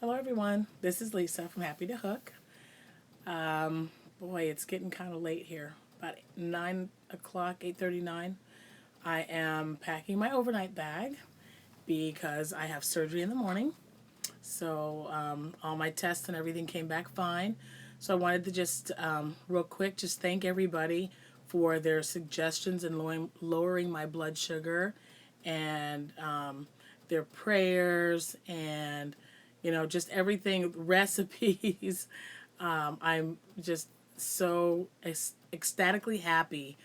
Hello everyone, this is Lisa from Happy to Hook. Boy, it's getting kind of late here. About 9 o'clock, 8:39. I am packing my overnight bag because I have surgery in the morning. So all my tests and everything came back fine. So I wanted to just real quick just thank everybody for their suggestions in lowering my blood sugar and their prayers and just everything recipes. I'm just so ecstatically happy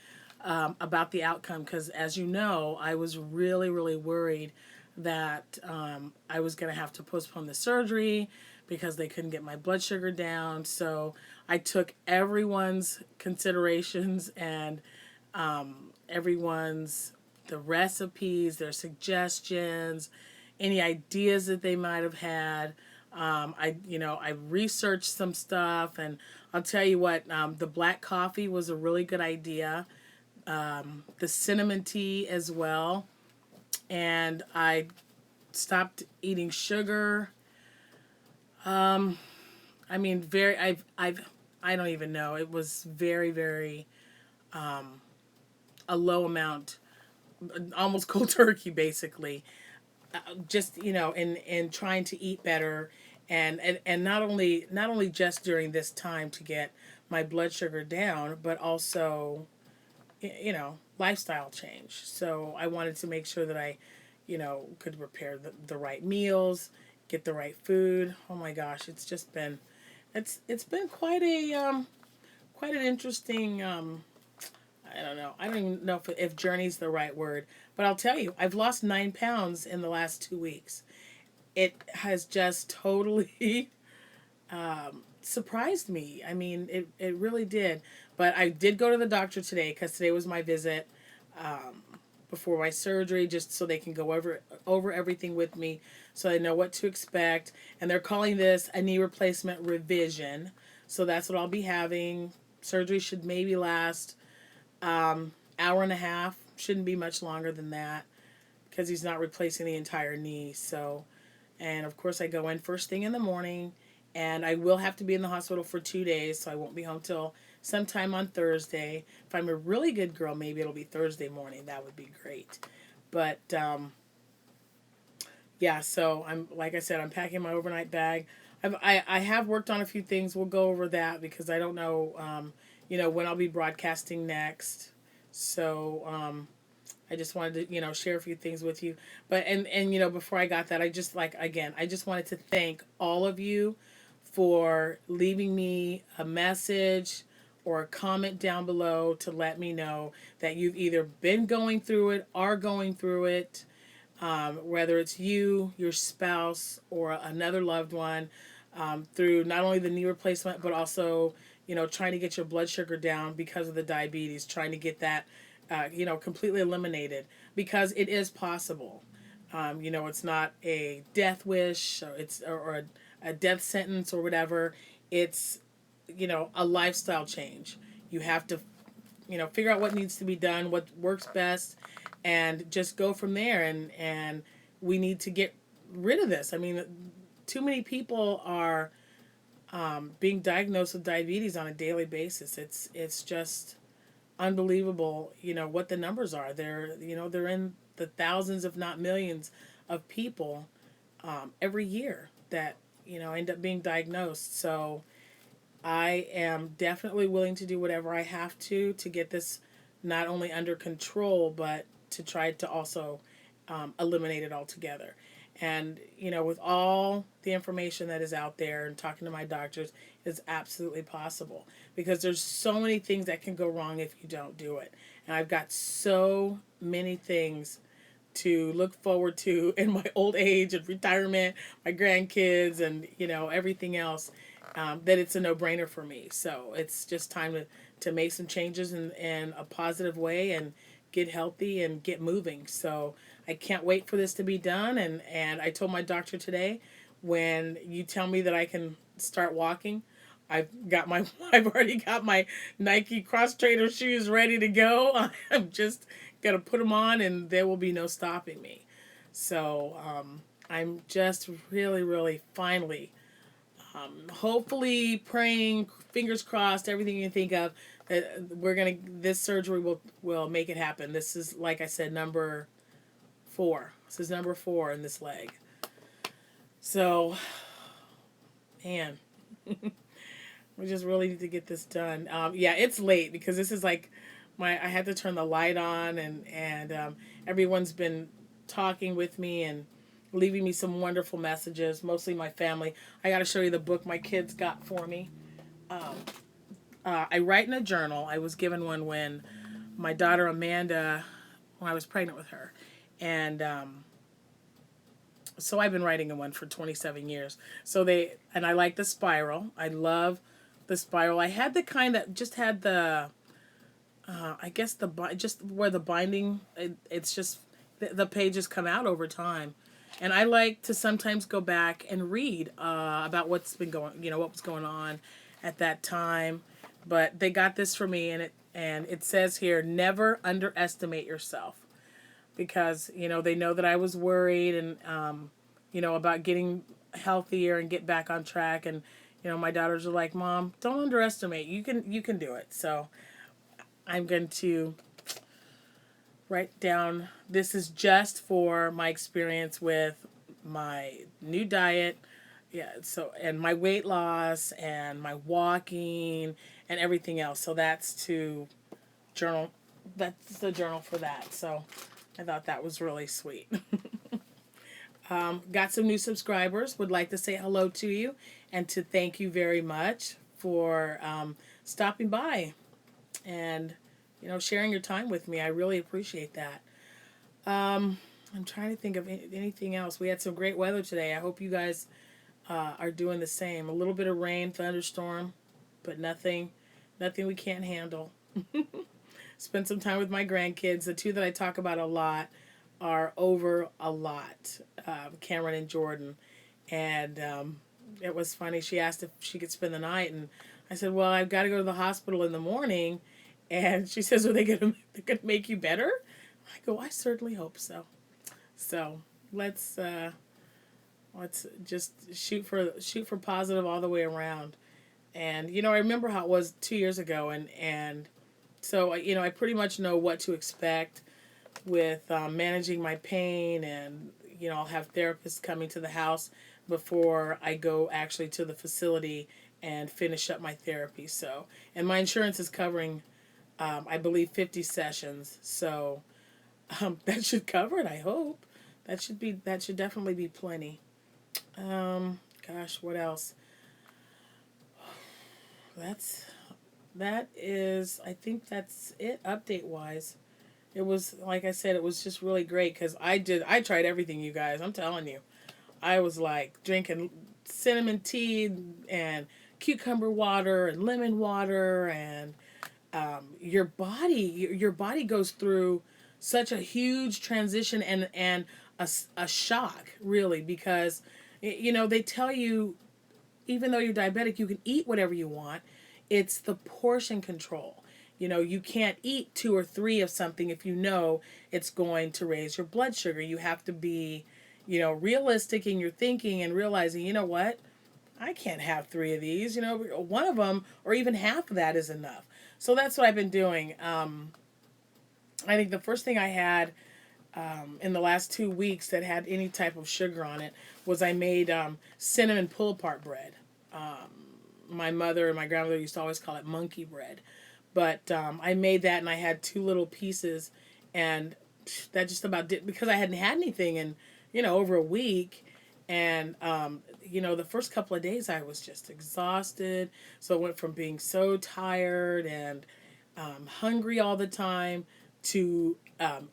about the outcome because, as you know, I was really worried that I was going to have to postpone the surgery because they couldn't get my blood sugar down. So I took everyone's considerations and everyone's the recipes, their suggestions, any ideas that they might have had. I researched some stuff, and I'll tell you what, the black coffee was a really good idea. The cinnamon tea as well, and I stopped eating sugar. I mean, I don't even know. It was very a low amount, almost cold turkey, basically. Just in trying to eat better and not only just during this time to get my blood sugar down, but also lifestyle change. So I wanted to make sure that I could prepare the right meals, get the right food. Oh my gosh, it's been quite an interesting I don't know. I don't even know if journey's the right word, but I'll tell you, I've lost 9 pounds in the last 2 weeks. It has just totally surprised me. I mean, it really did. But I did go to the doctor today because today was my visit before my surgery, just so they can go over everything with me, so I know what to expect. And they're calling this a knee replacement revision. So that's what I'll be having. Surgery should maybe last hour and a half. Shouldn't be much longer than that because he's not replacing the entire knee. So, and of course, I go in first thing in the morning, and I will have to be in the hospital for 2 days, so I won't be home till sometime on Thursday. If I'm a really good girl, maybe it'll be Thursday morning. That would be great. But yeah, so I'm like I said, I'm packing my overnight bag. I have worked on a few things. We'll go over that because I don't know, when I'll be broadcasting next. So I just wanted to share a few things with you. But and before I got that, I just like again, I just wanted to thank all of you for leaving me a message or a comment down below to let me know that you've either been going through it, are going through it, whether it's you, your spouse, or another loved one, through not only the knee replacement, but also, trying to get your blood sugar down because of the diabetes, trying to get that, completely eliminated because it is possible. It's not a death wish or a death sentence or whatever. It's, a lifestyle change. You have to, figure out what needs to be done, what works best, and just go from there. And we need to get rid of this. I mean, too many people are being diagnosed with diabetes on a daily basis. It's just unbelievable. What the numbers are. They're in the thousands, if not millions, of people every year that end up being diagnosed. So I am definitely willing to do whatever I have to get this not only under control, but to try to also eliminate it altogether. And, with all the information that is out there and talking to my doctors, it's absolutely possible because there's so many things that can go wrong if you don't do it. And I've got so many things to look forward to in my old age and retirement, my grandkids, and everything else. That it's a no-brainer for me. So it's just time to make some changes in a positive way and get healthy and get moving. So I can't wait for this to be done. And I told my doctor today, when you tell me that I can start walking, I've already got my Nike cross trainer shoes ready to go. I'm just gonna put them on, and there will be no stopping me. So I'm just really, really finally, hopefully praying, fingers crossed, everything you can think of, that this surgery will make it happen. This is, like I said, number 4. This is number 4 in this leg. So, man, we just really need to get this done. Yeah, it's late because this is like I had to turn the light on, and everyone's been talking with me and leaving me some wonderful messages. Mostly my family. I got to show you the book my kids got for me. Um, I write in a journal. I was given one when my daughter Amanda, when I was pregnant with her, and so I've been writing in one for 27 years. And I like the spiral. I love the spiral. I had the kind that just had the, I guess just where the binding, it's just, the pages come out over time. And I like to sometimes go back and read about what was going on at that time. But they got this for me, and it says here, never underestimate yourself, because they know that I was worried, and about getting healthier and get back on track. And my daughters are like, Mom, don't underestimate, you can do it. So I'm going to write down, this is just for my experience with my new diet, yeah, so, and my weight loss and my walking and everything else. So journal that's the journal for that. So I thought that was really sweet. Got some new subscribers. Would like to say hello to you and to thank you very much for stopping by and sharing your time with me. I really appreciate that. I'm trying to think of anything else. We had some great weather today. I hope you guys are doing the same. A little bit of rain, thunderstorm, but nothing we can't handle. Spent some time with my grandkids. The two that I talk about a lot are over a lot, Cameron and Jordan. And it was funny. She asked if she could spend the night, and I said, well, I've got to go to the hospital in the morning. And she says, are they going to make you better? I go, I certainly hope so. So let's just shoot for positive all the way around. And I remember how it was 2 years ago, and so I pretty much know what to expect with managing my pain, and I'll have therapists coming to the house before I go actually to the facility and finish up my therapy. So, and my insurance is covering, I believe, 50 sessions. So that should cover it. I hope that should definitely be plenty. Gosh, what else? I think that's it update wise. It was, like I said, it was just really great because I tried everything, you guys. I'm telling you. I was like drinking cinnamon tea and cucumber water and lemon water, and your body goes through such a huge transition and a shock, really, because they tell you, even though you're diabetic, you can eat whatever you want. It's the portion control. You can't eat 2 or 3 of something if it's going to raise your blood sugar. You have to be, realistic in your thinking and realizing, what? I can't have 3 of these. One of them or even half of that is enough. So that's what I've been doing. I think the first thing I had in the last 2 weeks that had any type of sugar on it was I made cinnamon pull-apart bread. My mother and my grandmother used to always call it monkey bread. But I made that, and I had 2 little pieces, and that just about did, because I hadn't had anything in, over a week. And, the first couple of days I was just exhausted. So it went from being so tired and hungry all the time to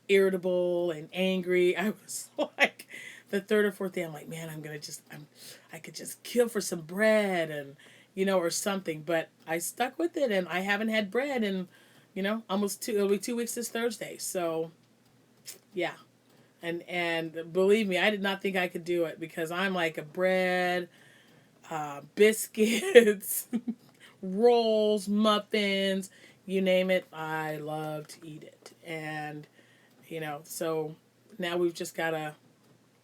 irritable and angry. I was like, the third or fourth day, I'm like, man, I could just kill for some bread and, or something. But I stuck with it, and I haven't had bread in, it'll be 2 weeks this Thursday. So, yeah. And believe me, I did not think I could do it because I'm like a bread, biscuits, rolls, muffins, you name it. I love to eat it. And, so now we've just got to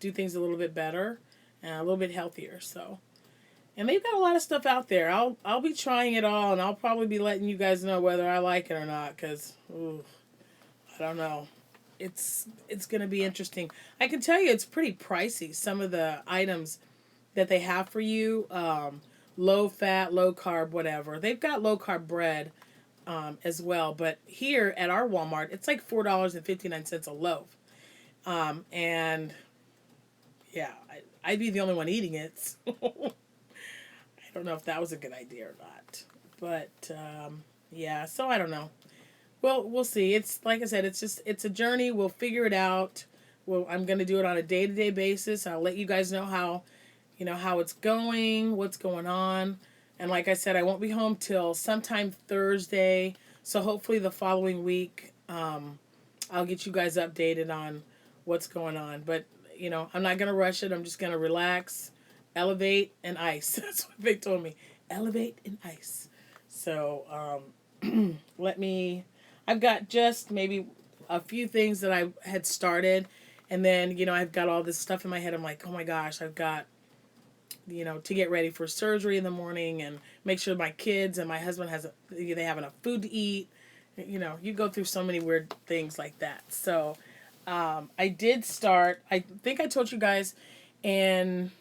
do things a little bit better and a little bit healthier. So, and they've got a lot of stuff out there. I'll be trying it all, and I'll probably be letting you guys know whether I like it or not. Cause I don't know. It's gonna be interesting. I can tell you it's pretty pricey. Some of the items that they have for you, low fat, low carb, whatever. They've got low carb bread as well. But here at our Walmart, it's like $4.59 a loaf. And yeah, I'd be the only one eating it. So I don't know if that was a good idea or not. But yeah, so I don't know. Well, we'll see. It's like I said, it's a journey. We'll figure it out. Well, I'm gonna do it on a day-to-day basis. I'll let you guys know how it's going, what's going on. And like I said, I won't be home till sometime Thursday. So hopefully the following week, I'll get you guys updated on what's going on. But, I'm not going to rush it. I'm just going to relax, elevate, and ice. That's what they told me. Elevate and ice. So I've got just maybe a few things that I had started. And then, I've got all this stuff in my head. I'm like, oh my gosh, I've got to get ready for surgery in the morning and make sure my kids and my husband they have enough food to eat. You go through so many weird things like that. So, I did start, I think I told you guys in,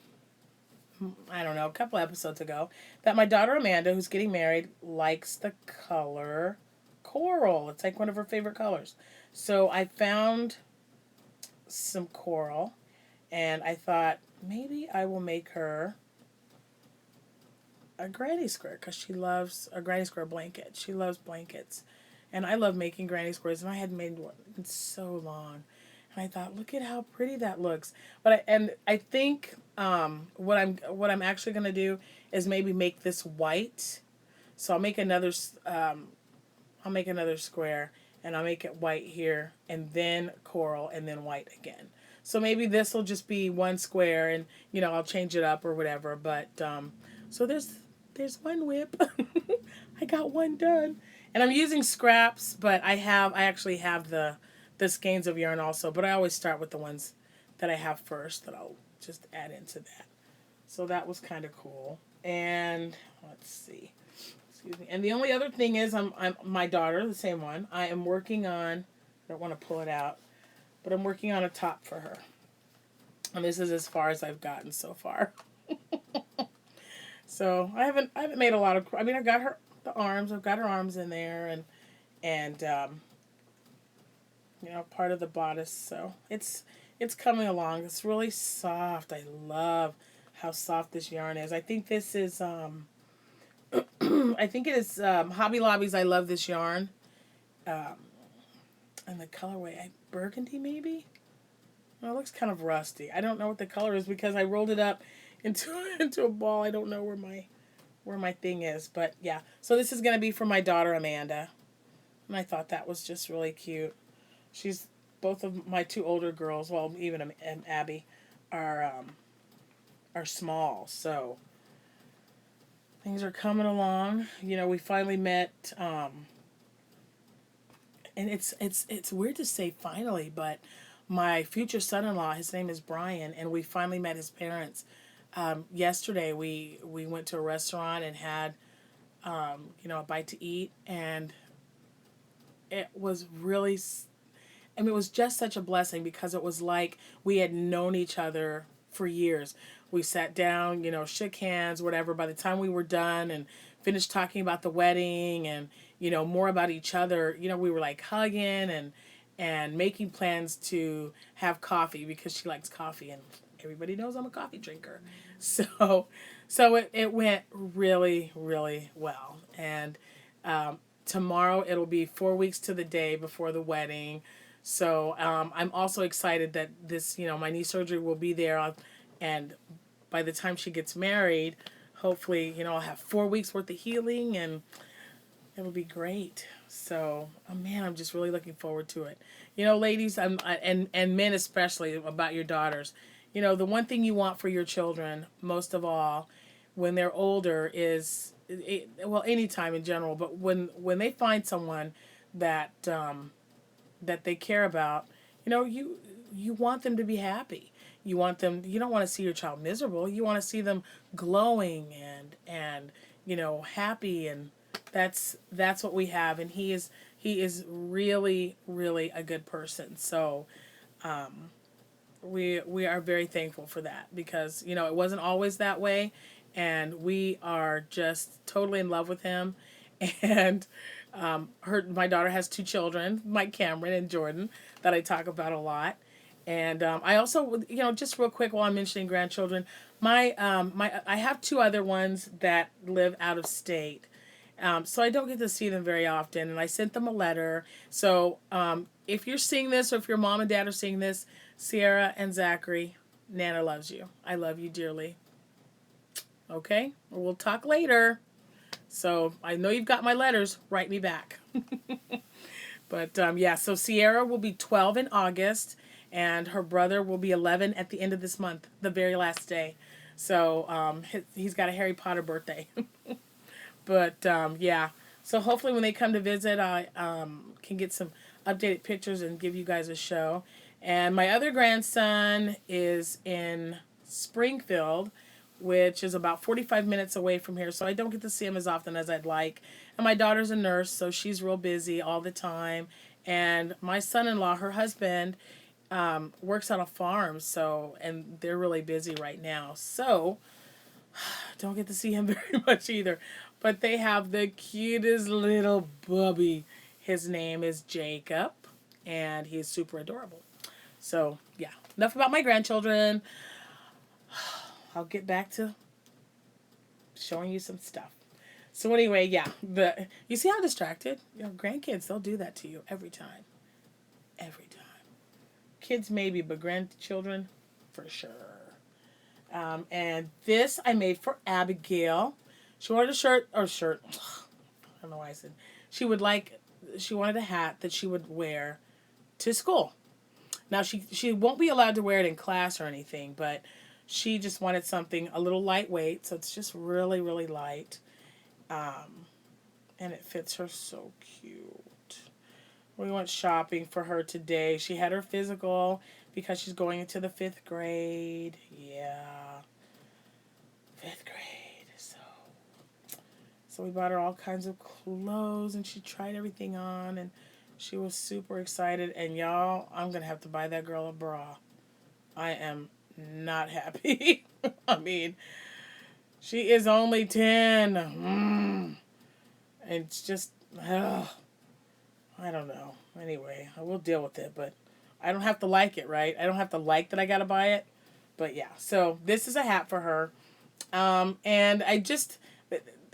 I don't know, a couple episodes ago, that my daughter Amanda, who's getting married, likes the color coral. It's like one of her favorite colors. So I found some coral and I thought, maybe I will make her a granny square because she loves a granny square blanket. She loves blankets. And I love making granny squares, and I hadn't made one in so long. And I thought, look at how pretty that looks. But I think what I'm actually gonna do is maybe make this white. So I'll make another square, and I'll make it white here, and then coral, and then white again. So maybe this will just be one square, and I'll change it up or whatever. But so there's one whip. I got one done, and I'm using scraps, but I actually have the skeins of yarn also. But I always start with the ones that I have first that I'll just add into that. So that was kind of cool. And let's see. Excuse me. And the only other thing is, I'm my daughter, the same one. I am working on. I don't want to pull it out, but I'm working on a top for her. And this is as far as I've gotten so far. So I haven't made a lot of. I mean, I've got the arms. I've got her arms in there, and part of the bodice. So it's coming along. It's really soft. I love how soft this yarn is. I think this is I think it is Hobby Lobby's. I love this yarn. And the colorway, burgundy maybe. Well, it looks kind of rusty. I don't know what the color is because I rolled it up into a ball. I don't know where my thing is, but yeah. So this is gonna be for my daughter Amanda, and I thought that was just really cute. She's both of my two older girls. Well, even Abby are small, so things are coming along. We finally met. And it's weird to say finally, but my future son-in-law, his name is Brian, and we finally met his parents. Yesterday we went to a restaurant and had a bite to eat, and it was really, it was just such a blessing because it was like we had known each other for years. We sat down, shook hands, whatever. By the time we were done and finished talking about the wedding and more about each other, we were like hugging and making plans to have coffee because she likes coffee, and everybody knows I'm a coffee drinker. So it went really, really well. And tomorrow it'll be 4 weeks to the day before the wedding. So I'm also excited that this, my knee surgery will be there, and by the time she gets married, hopefully, I'll have 4 weeks worth of healing, and it'll be great. So, man, I'm just really looking forward to it. Ladies, and men especially, about your daughters. The one thing you want for your children, most of all, when they're older is, anytime in general, but when they find someone that they care about, you want them to be happy. You want them, you don't want to see your child miserable. You want to see them glowing and happy, and that's what we have. And he is really really a good person. So we are very thankful for that, because it wasn't always that way, and we are just totally in love with him. And my daughter has two children, Mike, Cameron, and Jordan, that I talk about a lot. And I also, just real quick while I'm mentioning grandchildren, I have two other ones that live out of state. So I don't get to see them very often, and I sent them a letter. So if you're seeing this, or if your mom and dad are seeing this, Sierra and Zachary, Nana loves you. I love you dearly. Okay? We'll talk later. So I know you've got my letters. Write me back. But yeah, so Sierra will be 12 in August, and her brother will be 11 at the end of this month, the very last day. So he's got a Harry Potter birthday. But yeah, so hopefully when they come to visit, I can get some updated pictures and give you guys a show. And my other grandson is in Springfield, which is about 45 minutes away from here, so I don't get to see him as often as I'd like. And my daughter's a nurse, so she's real busy all the time. And my son-in-law, her husband, works on a farm, and they're really busy right now. So don't get to see him very much either. But they have the cutest little bubby. His name is Jacob, and he is super adorable. So, yeah, enough about my grandchildren. I'll get back to showing you some stuff. So anyway, yeah, you see how distracted? Grandkids, they'll do that to you every time. Every time. Kids maybe, but grandchildren, for sure. And this I made for Abigail. She wanted a shirt. I don't know why I said. She wanted a hat that she would wear to school. Now, she won't be allowed to wear it in class or anything, but she just wanted something a little lightweight, so it's just really, really light. And it fits her so cute. We went shopping for her today. She had her physical because she's going into the 5th grade. Yeah. 5th grade. So we bought her all kinds of clothes, and she tried everything on, and she was super excited. And y'all, I'm going to have to buy that girl a bra. I am not happy. I mean, she is only 10. And it's just, I don't know. Anyway, I will deal with it, but I don't have to like it, right? I don't have to like that I got to buy it. But yeah, so this is a hat for her. And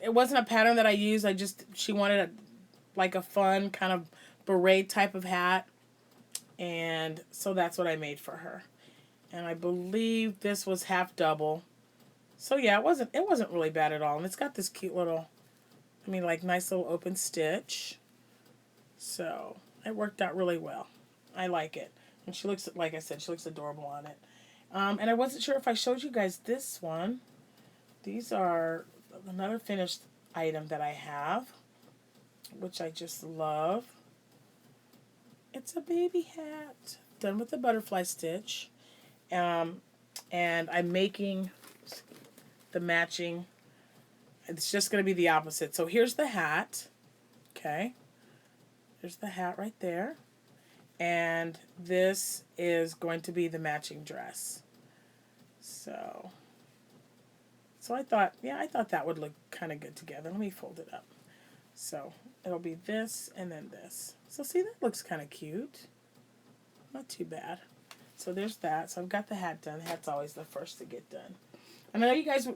it wasn't a pattern that I used. She wanted a fun kind of beret type of hat. And so that's what I made for her. And I believe this was half double. So yeah, it wasn't really bad at all. And it's got this cute little, nice little open stitch. So it worked out really well. I like it. And she looks, like I said, she looks adorable on it. And I wasn't sure if I showed you guys this one. These are another finished item that I have, which I just love. It's a baby hat done with the butterfly stitch. And I'm making the matching. It's just going to be the opposite. So here's the hat. Okay. There's the hat right there. And this is going to be the matching dress. So I thought that would look kind of good together. Let me fold it up. So it'll be this and then this. So see, that looks kind of cute. Not too bad. So there's that. So I've got the hat done. The hat's always the first to get done. And I know you guys,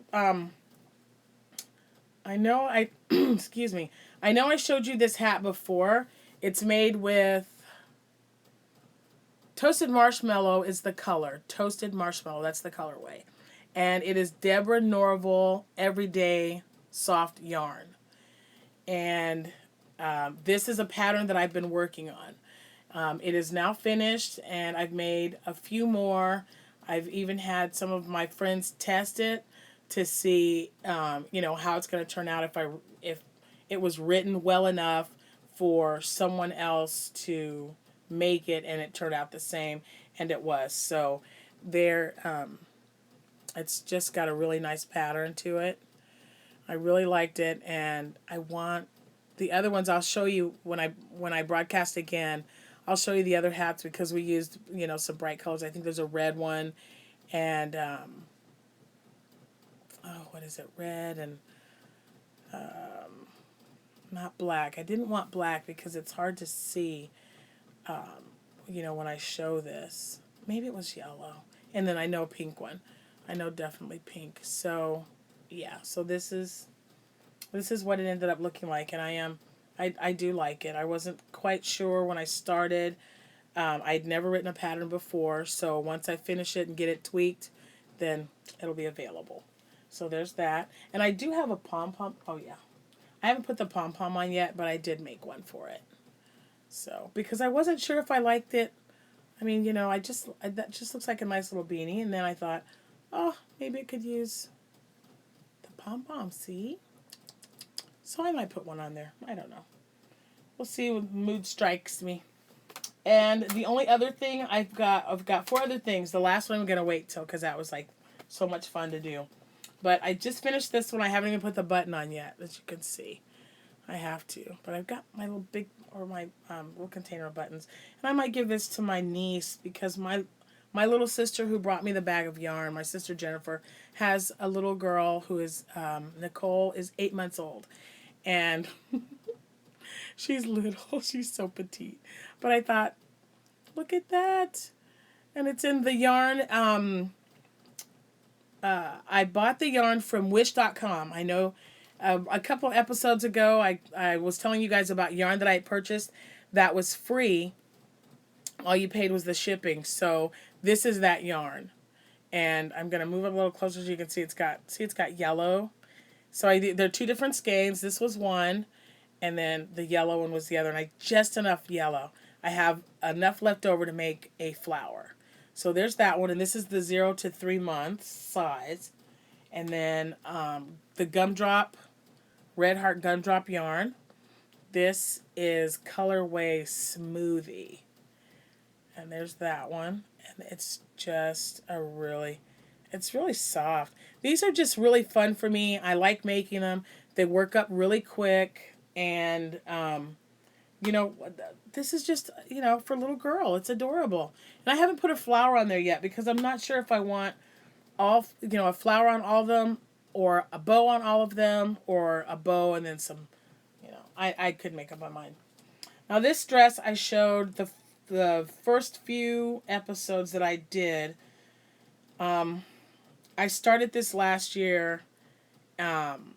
excuse me. I know I showed you this hat before. It's made with toasted marshmallow is the color. Toasted marshmallow, that's the colorway. And it is Deborah Norval Everyday Soft Yarn. And this is a pattern that I've been working on. It is now finished, and I've made a few more. I've even had some of my friends test it to see, how it's going to turn out if it was written well enough for someone else to make it and it turned out the same, and it was. So there. It's just got a really nice pattern to it. I really liked it, and I want the other ones. I'll show you when I broadcast again. I'll show you the other hats because we used some bright colors. I think there's a red one, and oh, what is it? Red and not black. I didn't want black because it's hard to see. When I show this, maybe it was yellow, and then I know pink one. I know definitely pink. So, yeah. So this is what it ended up looking like, and I do like it. I wasn't quite sure when I started. I'd never written a pattern before, so once I finish it and get it tweaked, then it'll be available. So there's that. And I do have a pom-pom. Oh, yeah. I haven't put the pom-pom on yet, but I did make one for it. So, because I wasn't sure if I liked it. I mean, that just looks like a nice little beanie. And then I thought, oh, maybe it could use the pom-pom, see? So I might put one on there. I don't know. We'll see when mood strikes me. And the only other thing I've got 4 other things. The last one I'm going to wait till because that was like so much fun to do. But I just finished this one. I haven't even put the button on yet, as you can see. I have to. But I've got my little my little container of buttons. And I might give this to my niece because my little sister who brought me the bag of yarn, my sister Jennifer, has a little girl who is, Nicole, is 8 months old. And she's little. She's so petite. But I thought, look at that. And it's in the yarn. I bought the yarn from wish.com. I know a couple episodes ago I was telling you guys about yarn that I had purchased that was free. All you paid was the shipping. So this is that yarn. And I'm going to move it a little closer so you can see it's got yellow. So they're 2 different skeins. This was one, and then the yellow one was the other. And just enough yellow. I have enough left over to make a flower. So there's that one, and this is the 0 to 3 months size. And then the gumdrop, Red Heart gumdrop yarn. This is colorway Smoothie. And there's that one. And it's just it's really soft. These are just really fun for me. I like making them. They work up really quick. And, this is just, for a little girl. It's adorable. And I haven't put a flower on there yet because I'm not sure if I want a flower on all of them or a bow on all of them or a bow and then some, I could make up my mind. Now this dress I showed the first few episodes that I did. I started this last year, and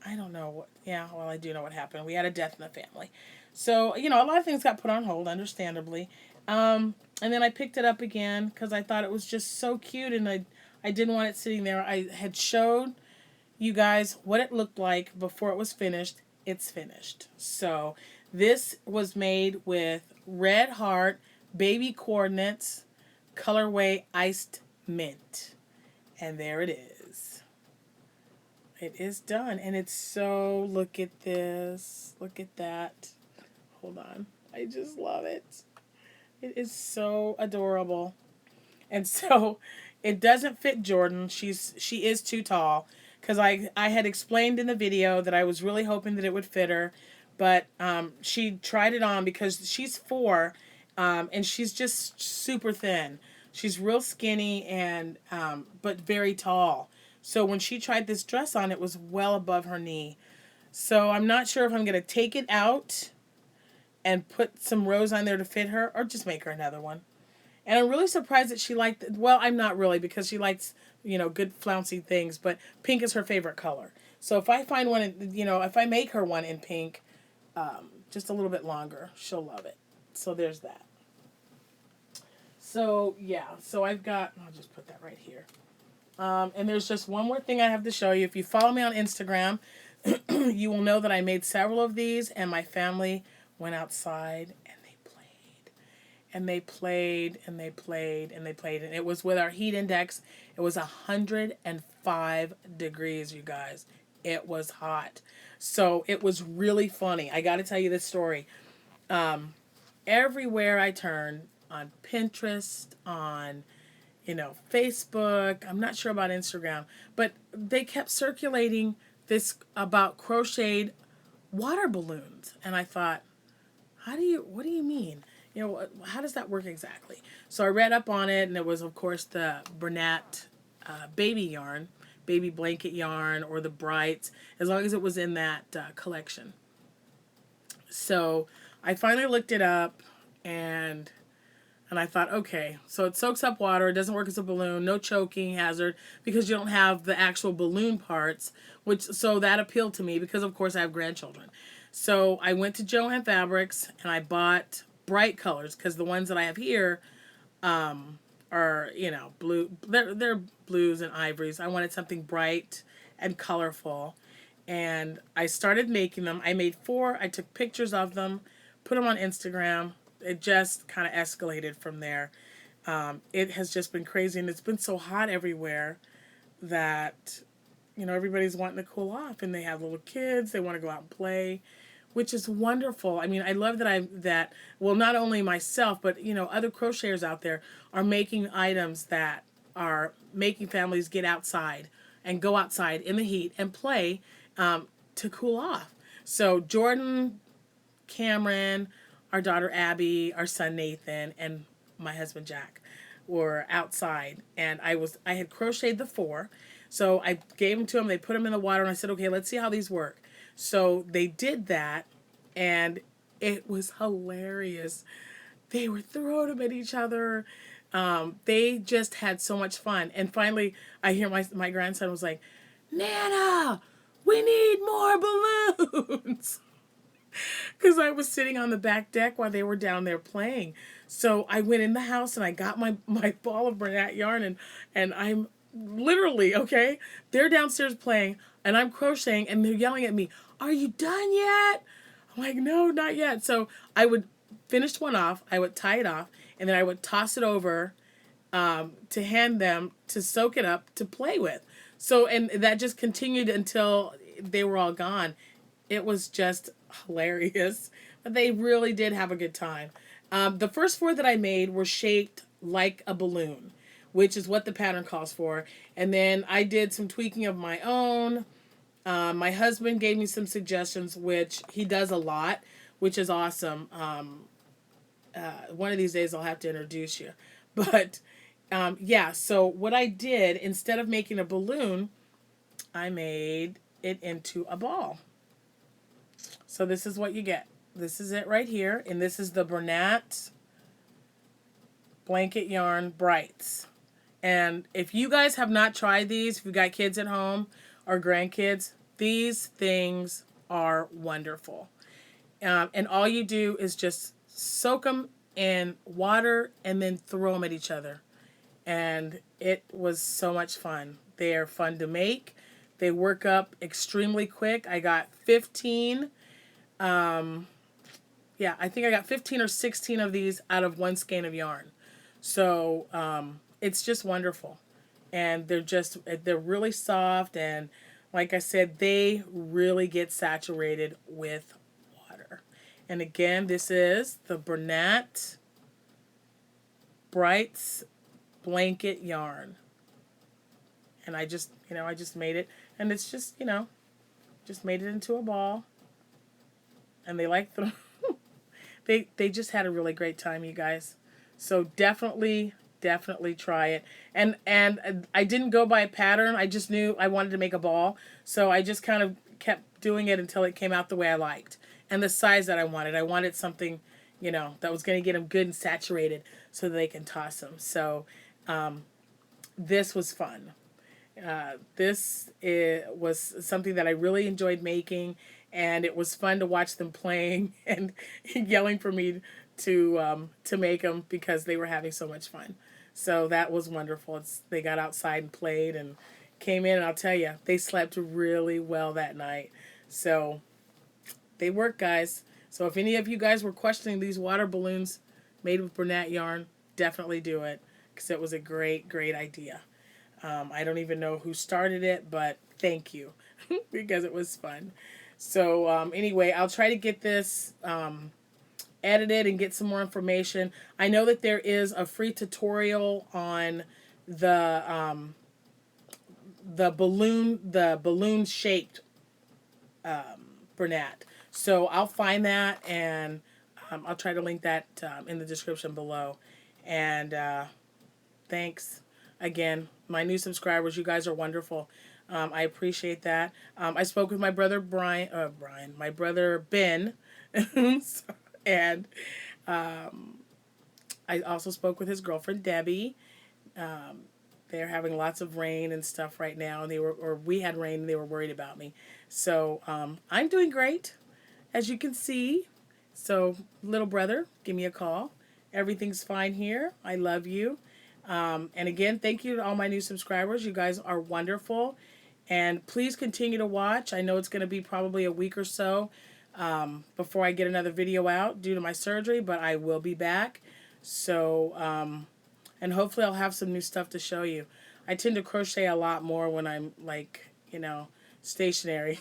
I don't know what. Yeah, well, I do know what happened. We had a death in the family, so a lot of things got put on hold, understandably. And then I picked it up again because I thought it was just so cute, and I didn't want it sitting there. I had showed you guys what it looked like before it was finished. It's finished. So this was made with Red Heart baby coordinates, colorway iced mint, and there it is. It is done, and it's so, look at this, look at that. Hold on, I just love it. It is so adorable. And so it doesn't fit Jordan. She is too tall because I had explained in the video that I was really hoping that it would fit her, but she tried it on because she's 4, and she's just super thin. She's real skinny and but very tall. So when she tried this dress on, it was well above her knee. So I'm not sure if I'm going to take it out and put some rows on there to fit her or just make her another one. And I'm really surprised that she liked it. Well, I'm not really because she likes, good flouncy things, but pink is her favorite color. So if I find one, if I make her one in pink, just a little bit longer, she'll love it. So there's that. So, yeah. So I'll just put that right here. And there's just one more thing I have to show you. If you follow me on Instagram, you will know that I made several of these, and my family went outside and they played. And they played, and they played, and they played. And it was with our heat index. It was 105 degrees, you guys. It was hot. So it was really funny. I got to tell you this story. Everywhere I turned, on Pinterest, on Facebook. I'm not sure about Instagram, but they kept circulating this about crocheted water balloons, and I thought, what do you mean? How does that work exactly? So I read up on it, and it was, of course, the Bernat baby yarn, baby blanket yarn, or the Brights, as long as it was in that collection. So I finally looked it up, and I thought, okay, so it soaks up water, it doesn't work as a balloon, no choking hazard, because you don't have the actual balloon parts, so that appealed to me, because of course I have grandchildren. So I went to Joann Fabrics, and I bought bright colors, because the ones that I have here are, blue, they're blues and ivories. I wanted something bright and colorful, and I started making them. I made 4, I took pictures of them, put them on Instagram. It just kind of escalated from there. It has just been crazy, and it's been so hot everywhere that everybody's wanting to cool off, and they have little kids. They want to go out and play, which is wonderful. I mean, I love that well, not only myself, but other crocheters out there are making items that are making families get outside and go outside in the heat and play to cool off. So Jordan, Cameron, our daughter Abby, our son Nathan, and my husband Jack were outside, and I had crocheted the 4. So I gave them to them, they put them in the water, and I said, okay, let's see how these work. So they did that, and it was hilarious. They were throwing them at each other. They just had so much fun. And finally, I hear my grandson was like, Nana, we need more balloons. Because I was sitting on the back deck while they were down there playing. So I went in the house, and I got my ball of Bernat yarn, and I'm literally, okay, they're downstairs playing, and I'm crocheting, and they're yelling at me, are you done yet? I'm like, no, not yet. So I would finish one off, I would tie it off, and then I would toss it over to hand them to soak it up to play with. So, and that just continued until they were all gone. It was just hilarious. But they really did have a good time. The first 4 that I made were shaped like a balloon, which is what the pattern calls for. And then I did some tweaking of my own. My husband gave me some suggestions, which he does a lot, which is awesome. One of these days I'll have to introduce you. But yeah, so what I did, instead of making a balloon, I made it into a ball. So this is what you get. This is it right here. And this is the Bernat Blanket Yarn Brights. And if you guys have not tried these, if you've got kids at home or grandkids, these things are wonderful. And all you do is just soak them in water and then throw them at each other. And it was so much fun. They are fun to make. They work up extremely quick. I got 15. I think I got 15 or 16 of these out of 1 skein of yarn. So it's just wonderful. And they're really soft, and like I said, they really get saturated with water. And again, this is the Bernat Brights Blanket Yarn. And I just made it, and it's just made it into a ball. And they like them. They just had a really great time, you guys. So definitely try it. And I didn't go by a pattern. I just knew I wanted to make a ball. So I just kind of kept doing it until it came out the way I liked. And the size that I wanted. I wanted something, that was going to get them good and saturated so that they can toss them. So this was fun. Was something that I really enjoyed making, and it was fun to watch them playing and yelling for me to make them because they were having so much fun. So that was wonderful. They got outside and played and came in, and I'll tell you, they slept really well that night. So they work, guys. So if any of you guys were questioning these water balloons made with Bernat yarn, definitely do it, because it was a great idea. I don't even know who started it, but thank you because it was fun. So anyway, I'll try to get this edit it and get some more information. I know that there is a free tutorial on the the balloon shaped Bernat. So I'll find that, and I'll try to link that in the description below. And thanks again, my new subscribers. You guys are wonderful. I appreciate that. I spoke with my brother my brother Ben, and I also spoke with his girlfriend Debbie. They're having lots of rain and stuff right now, and we had rain, and they were worried about me. So I'm doing great, as you can see. So little brother, give me a call. Everything's fine here. I love you. And again, thank you to all my new subscribers. You guys are wonderful. And please continue to watch. I know it's going to be probably a week or so before I get another video out due to my surgery, but I will be back. So, and hopefully I'll have some new stuff to show you. I tend to crochet a lot more when I'm like, stationary.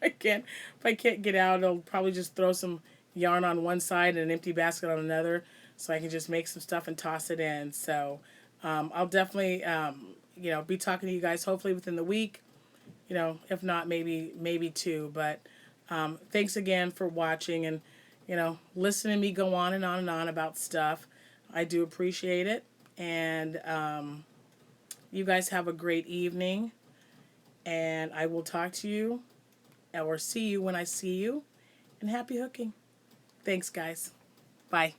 If I can't get out, I'll probably just throw some yarn on one side and an empty basket on another, so I can just make some stuff and toss it in. So I'll definitely, be talking to you guys hopefully within the week. If not, maybe two. But thanks again for watching and, listening to me go on and on and on about stuff. I do appreciate it. And you guys have a great evening. And I will talk to you or see you when I see you. And happy hooking. Thanks, guys. Bye.